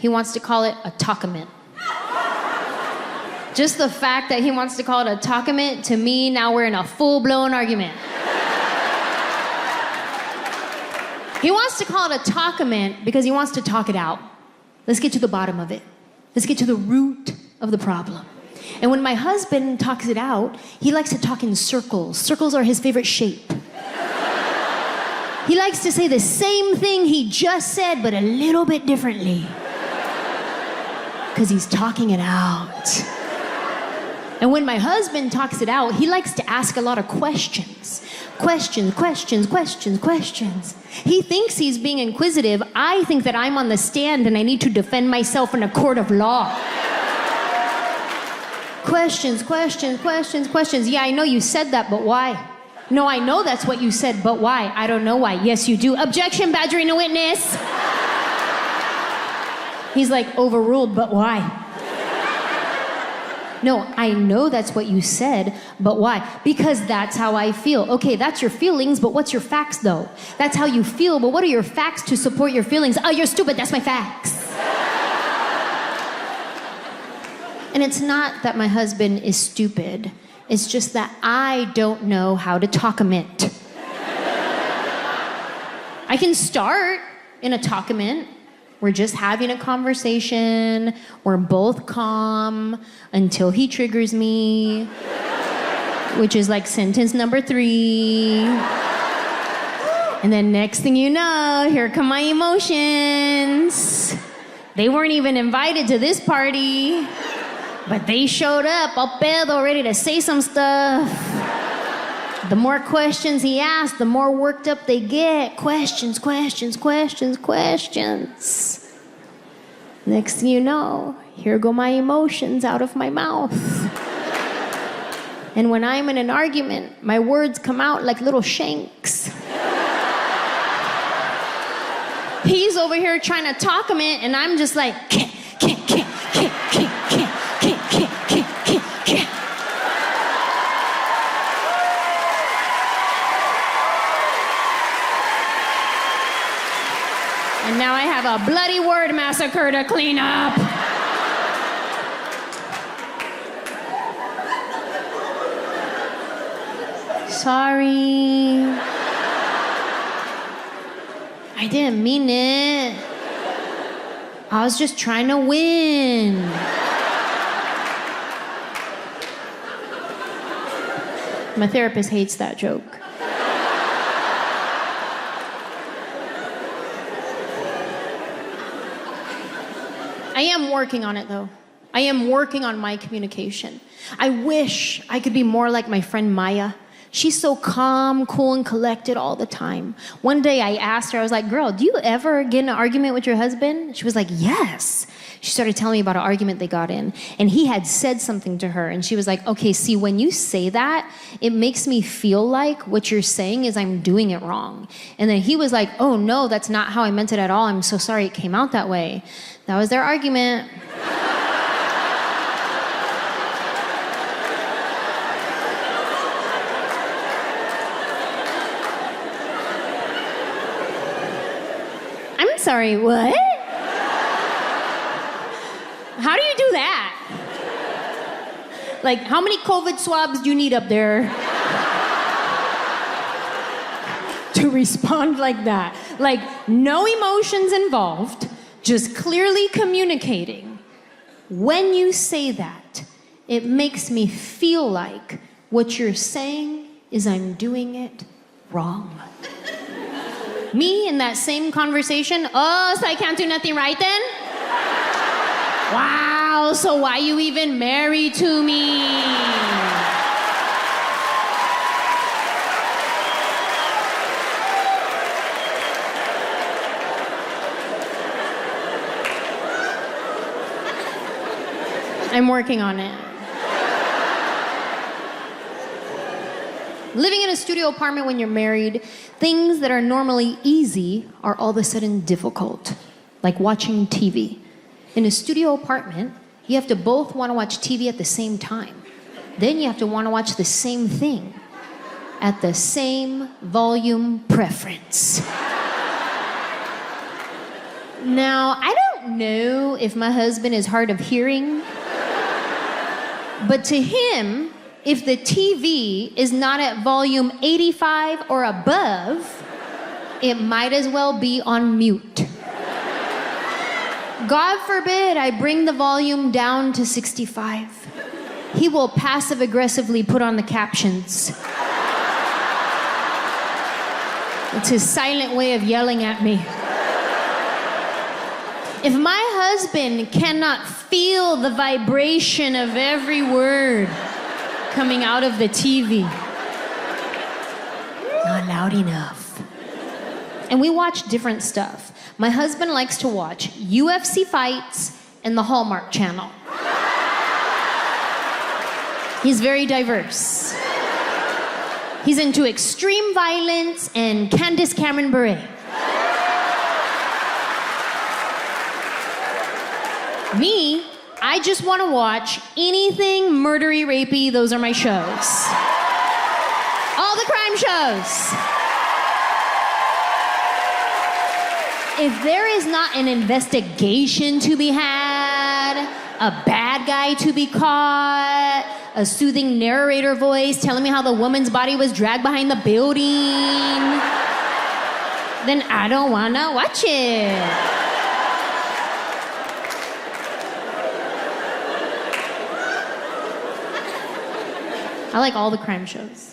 he wants to call it a talkament. Just the fact that he wants to call it a talkament, to me, now we're in a full-blown argument. He wants to call it a talkament because he wants to talk it out. Let's get to the bottom of it. Let's get to the root of the problem. And when my husband talks it out, he likes to talk in circles. Circles are his favorite shape. He likes to say the same thing he just said, but a little bit differently. Because he's talking it out. And when my husband talks it out, he likes to ask a lot of questions. Questions. He thinks he's being inquisitive. I think that I'm on the stand and I need to defend myself in a court of law. Questions. Yeah, I know you said that, but why? No, I know that's what you said, but why? I don't know why. Yes, you do. Objection, badgering a witness. He's like, overruled, but why? No, I know that's what you said, but why? Because that's how I feel. Okay, that's your feelings, but what's your facts, though? That's how you feel, but what are your facts to support your feelings? Oh, you're stupid, that's my facts. And it's not that my husband is stupid. It's just that I don't know how to talkament. I can start in a talkament. We're just having a conversation. We're both calm until he triggers me, which is like sentence number 3. And then next thing you know, here come my emotions. They weren't even invited to this party, but they showed up, all pedo, ready to say some stuff. The more questions he asks, the more worked up they get. Questions. Next thing you know, here go my emotions out of my mouth. And when I'm in an argument, my words come out like little shanks. He's over here trying to talk him in, and I'm just like, can't. And now I have a bloody word massacre to clean up. Sorry. I didn't mean it. I was just trying to win. My therapist hates that joke. I am working on it, though. I am working on my communication. I wish I could be more like my friend Maya. She's so calm, cool, and collected all the time. One day I asked her, I was like, girl, do you ever get in an argument with your husband? She was like, yes. She started telling me about an argument they got in, and he had said something to her, and she was like, okay, see, when you say that, it makes me feel like what you're saying is I'm doing it wrong. And then he was like, oh no, that's not how I meant it at all. I'm so sorry it came out that way. That was their argument. I'm sorry, what? How do you do that? Like, how many COVID swabs do you need up there to respond like that? Like, no emotions involved, just clearly communicating. When you say that, it makes me feel like what you're saying is I'm doing it wrong. Me in that same conversation, oh, so I can't do nothing right then? Wow, so why you even married to me? I'm working on it. Living in a studio apartment when you're married, things that are normally easy are all of a sudden difficult, like watching TV. In a studio apartment, you have to both want to watch TV at the same time. Then you have to want to watch the same thing at the same volume preference. Now, I don't don't know if my husband is hard of hearing, but to him, if the TV is not at volume 85 or above, it might as well be on mute. God forbid I bring the volume down to 65. He will passive-aggressively put on the captions. It's his silent way of yelling at me. If my husband cannot feel the vibration of every word coming out of the TV, not loud enough. And we watch different stuff. My husband likes to watch UFC fights and the Hallmark Channel. He's very diverse. He's into extreme violence and Candace Cameron Bure. Me, I just want to watch anything murdery, rapey. Those are my shows. All the crime shows. If there is not an investigation to be had, a bad guy to be caught, a soothing narrator voice telling me how the woman's body was dragged behind the building, then I don't want to watch it. I like all the crime shows.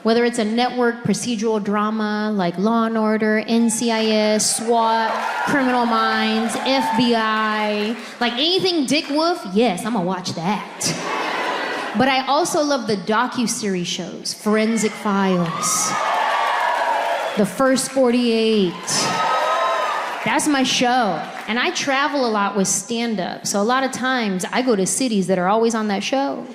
Whether it's a network procedural drama like Law & Order, NCIS, SWAT, Criminal Minds, FBI, like anything Dick Wolf, yes, I'm gonna watch that. But I also love the docuseries shows, Forensic Files, The First 48. That's my show. And I travel a lot with stand-up, so a lot of times I go to cities that are always on that show.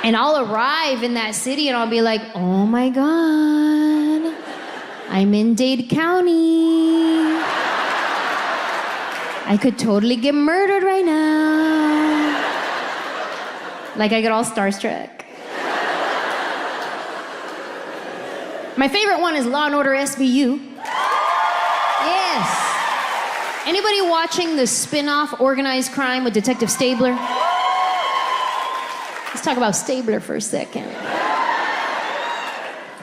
And I'll arrive in that city and I'll be like, oh my God, I'm in Dade County. I could totally get murdered right now. Like I get all starstruck. My favorite one is Law & Order SVU. Yes. Anybody watching the spin-off Organized Crime with Detective Stabler? Let's talk about Stabler for a second.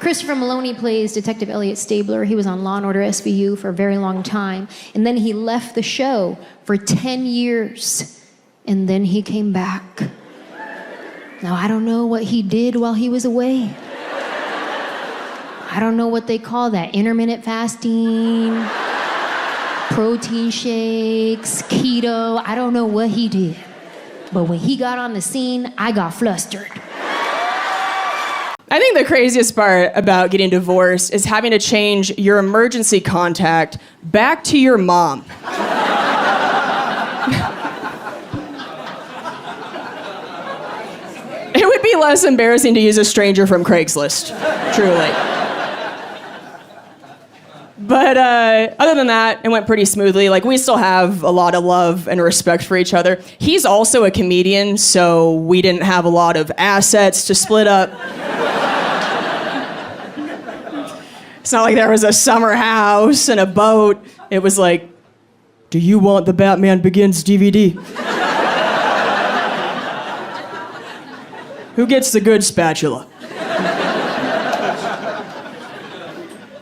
Christopher Maloney plays Detective Elliot Stabler. He was on Law & Order SVU for a very long time. And then he left the show for 10 years. And then he came back. Now, I don't know what he did while he was away. I don't know what they call that. Intermittent fasting, protein shakes, keto. I don't know what he did. But when he got on the scene, I got flustered. I think the craziest part about getting divorced is having to change your emergency contact back to your mom. It would be less embarrassing to use a stranger from Craigslist, truly. But other than that, it went pretty smoothly. Like, we still have a lot of love and respect for each other. He's also a comedian, so we didn't have a lot of assets to split up. It's not like there was a summer house and a boat. It was like, do you want the Batman Begins DVD? Who gets the good spatula?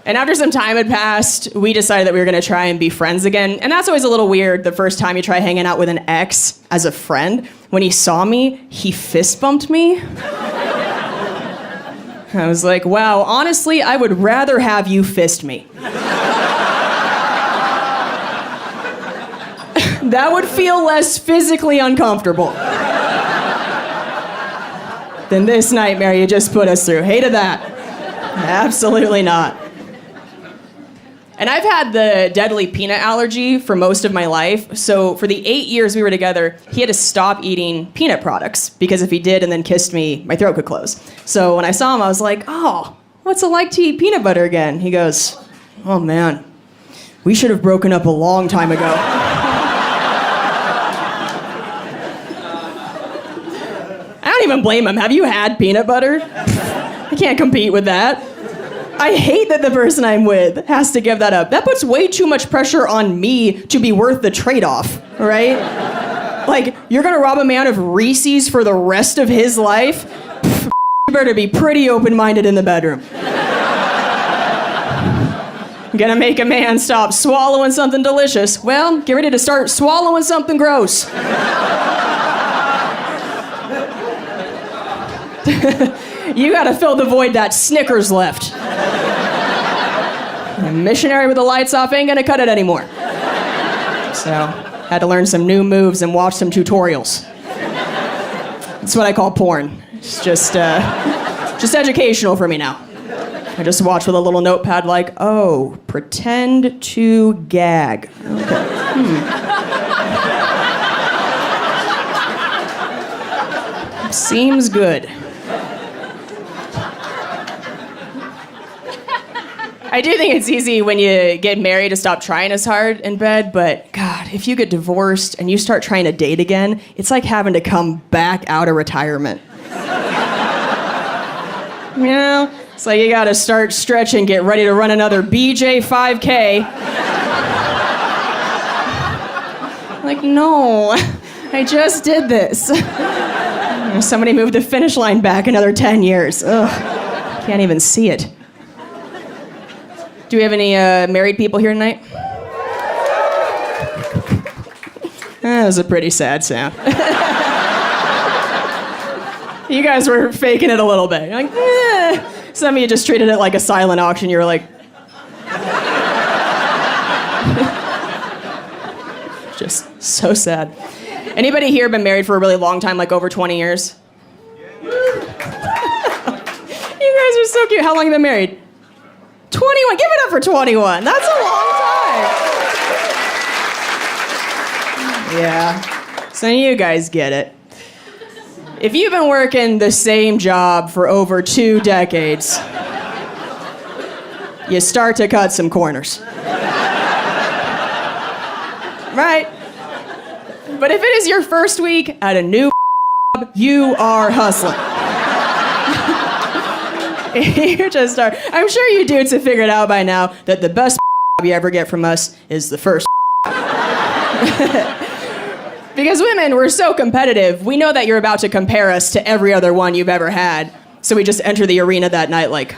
And after some time had passed, we decided that we were going to try and be friends again. And that's always a little weird the first time you try hanging out with an ex as a friend. When he saw me, he fist bumped me. I was like, wow, honestly, I would rather have you fist me. That would feel less physically uncomfortable than this nightmare you just put us through. Hated that. Absolutely not. And I've had the deadly peanut allergy for most of my life, so for the 8 years we were together, he had to stop eating peanut products, because if he did and then kissed me, my throat could close. So when I saw him, I was like, oh, what's it like to eat peanut butter again? He goes, oh man, we should have broken up a long time ago. I don't even blame him. Have you had peanut butter? I can't compete with that. I hate that the person I'm with has to give that up. That puts way too much pressure on me to be worth the trade-off, right? Like, you're gonna rob a man of Reese's for the rest of his life? Pff, you better be pretty open-minded in the bedroom. Gonna make a man stop swallowing something delicious. Well, get ready to start swallowing something gross. You gotta fill the void that Snickers left. A missionary with the lights off ain't gonna cut it anymore. So, had to learn some new moves and watch some tutorials. That's what I call porn. It's just educational for me now. I just watch with a little notepad like, oh, pretend to gag. Okay. Seems good. I do think it's easy when you get married to stop trying as hard in bed, but God, if you get divorced and you start trying to date again, it's like having to come back out of retirement. You know? It's like you gotta start stretching, get ready to run another BJ 5K. Like, no, I just did this. Somebody moved the finish line back another 10 years. Ugh, can't even see it. Do we have any married people here tonight? That was a pretty sad sound. You guys were faking it a little bit. You're like, eh. Some of you just treated it like a silent auction. You were like... Just so sad. Anybody here been married for a really long time, like over 20 years? You guys are so cute. How long have you been married? 21. Give it up for 21. That's a long time. Yeah. So you guys get it. If you've been working the same job for over 2 decades, you start to cut some corners. Right? But if it is your first week at a new job, you are hustling. You just start. I'm sure you dudes have figured out by now that the best you ever get from us is the first. Because women, we're so competitive, we know that you're about to compare us to every other one you've ever had. So we just enter the arena that night like,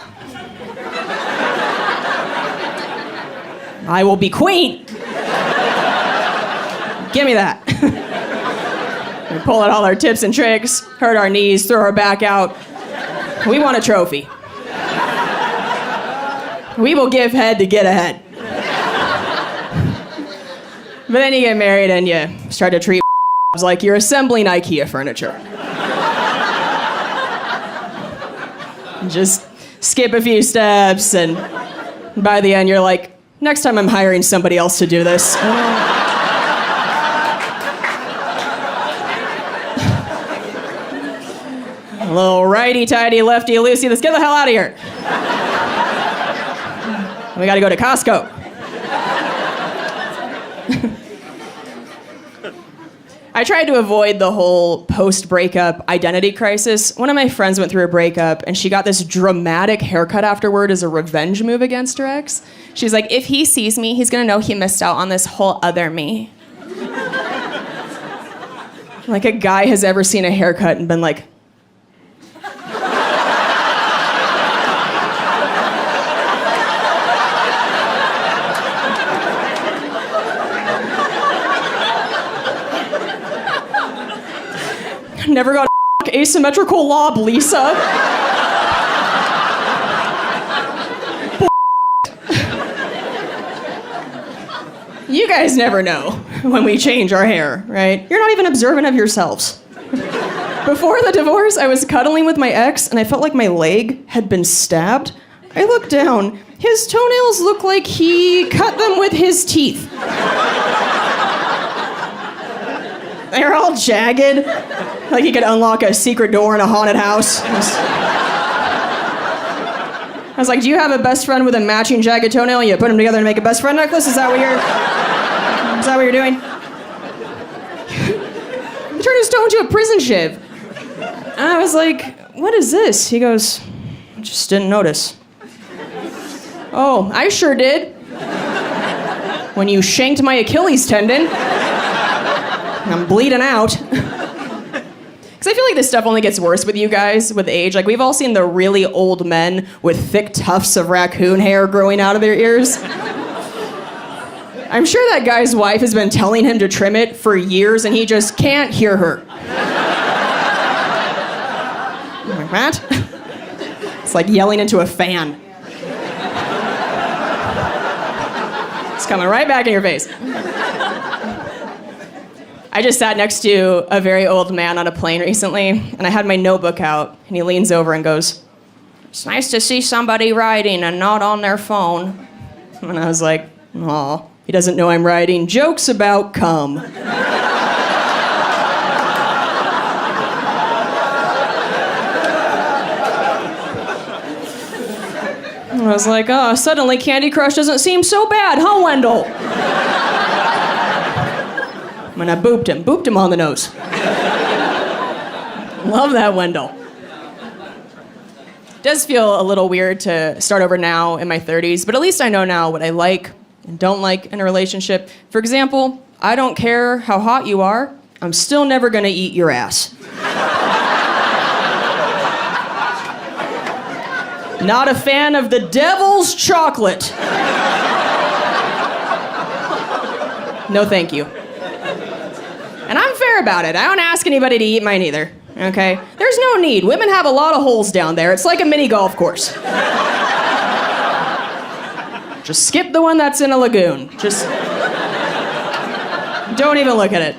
I will be queen. Give me that. We pull out all our tips and tricks, hurt our knees, throw our back out. We want a trophy. We will give head to get ahead. But then you get married and you start to treat like you're assembling IKEA furniture. Just skip a few steps, and by the end you're like, next time I'm hiring somebody else to do this. A little righty-tighty, lefty-loosey, let's get the hell out of here. We gotta go to Costco. I tried to avoid the whole post-breakup identity crisis. One of my friends went through a breakup, and she got this dramatic haircut afterward as a revenge move against her ex. She's like, if he sees me, he's gonna know he missed out on this whole other me. Like a guy has ever seen a haircut and been like, never got a asymmetrical lob, Lisa. You guys never know when we change our hair, right? You're not even observant of yourselves. Before the divorce, I was cuddling with my ex and I felt like my leg had been stabbed. I looked down. His toenails look like he cut them with his teeth. They're all jagged, like he could unlock a secret door in a haunted house. I was like, do you have a best friend with a matching jagged toenail? You put them together to make a best friend necklace? Is that what you're doing? He turned his toe into a prison shiv. And I was like, what is this? He goes, I just didn't notice. Oh, I sure did. When you shanked my Achilles tendon. I'm bleeding out. Because I feel like this stuff only gets worse with you guys with age. Like, we've all seen the really old men with thick tufts of raccoon hair growing out of their ears. I'm sure that guy's wife has been telling him to trim it for years and he just can't hear her. Like that? It's like yelling into a fan. It's coming right back in your face. I just sat next to a very old man on a plane recently, and I had my notebook out, and he leans over and goes, "It's nice to see somebody writing and not on their phone." And I was like, "Aw, he doesn't know I'm writing jokes about cum." And I was like, "Oh, suddenly Candy Crush doesn't seem so bad, huh, Wendell?" And I booped him on the nose. Love that, Wendell. It does feel a little weird to start over now in my 30s, but at least I know now what I like and don't like in a relationship. For example, I don't care how hot you are, I'm still never gonna eat your ass. Not a fan of the devil's chocolate. No, thank you. And I'm fair about it. I don't ask anybody to eat mine either, okay? There's no need. Women have a lot of holes down there. It's like a mini golf course. Just skip the one that's in a lagoon. Just don't even look at it.